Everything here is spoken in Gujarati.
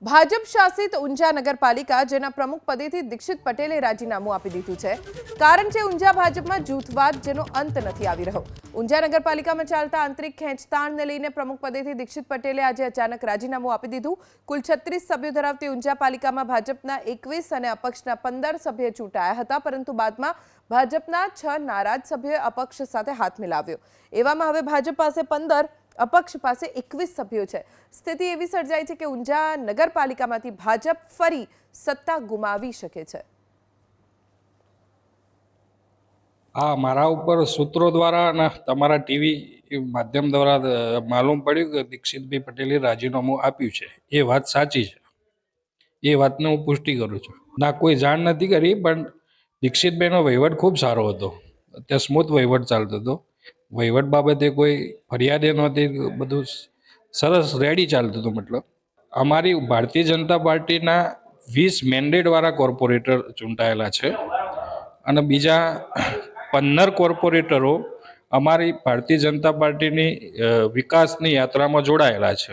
ભાજપ શાસિત ઊંઝા નગરપાલિકા જેના પ્રમુખ પદેથી દીક્ષિત પટેલે રાજીનામું આપી દીધું છે। કારણ છે ઊંઝા ભાજપમાં જૂથવાદ જેનો અંત નથી આવી રહ્યો। ઊંઝા નગરપાલિકામાં ચાલતા આંતરિક ખેંચતાણને લઈને પ્રમુખ પદેથી દીક્ષિત પટેલે આજે અચાનક રાજીનામું આપી દીધું। કુલ 36 સભ્યો ધરાવતી ઊંઝા પાલિકામાં ભાજપના 21 અને અપક્ષના 15 સભ્યો ચૂંટાયા હતા, પરંતુ બાદમાં ભાજપના 6 નારાજ સભ્યોએ અપક્ષ સાથે હાથ મિલાવ્યો। એવામાં હવે ભાજપ પાસે 15 અપક્ષ પાસે 21 સભ્યો છે। સ્થિતિ એવી સર્જાઈ છે કે ઊંઝા નગરપાલિકામાંથી ભાજપ ફરી સત્તા ગુમાવી શકે છે। हाँ, मारा ऊपर सूत्रों द्वारा ना तमारा टीवी माध्यम द्वारा मालूम पड़્યું કે દીક્ષિતભાઈ પટેલે રાજીનામું આપ્યું છે। એ વાત સાચી છે। એ વાતને હું પુષ્ટિ કરું છું। ના, કોઈ જાણ નથી કરી, પણ દીક્ષિતભાઈનો વહીવટ ખૂબ સારો હતો। ત્યાં સ્મૂથ વહીવટ ચાલતો હતો। વહીવટ બાબતે કોઈ ફરિયાદ નહોતી, બધું સરસ રેડી ચાલતું હતું। મતલબ અમારી ભારતીય જનતા પાર્ટીના 20 મેન્ડેટવાળા કોર્પોરેટર ચૂંટાયેલા છે અને બીજા 15 કોર્પોરેટરો અમારી ભારતીય જનતા પાર્ટીની વિકાસની યાત્રામાં જોડાયેલા છે।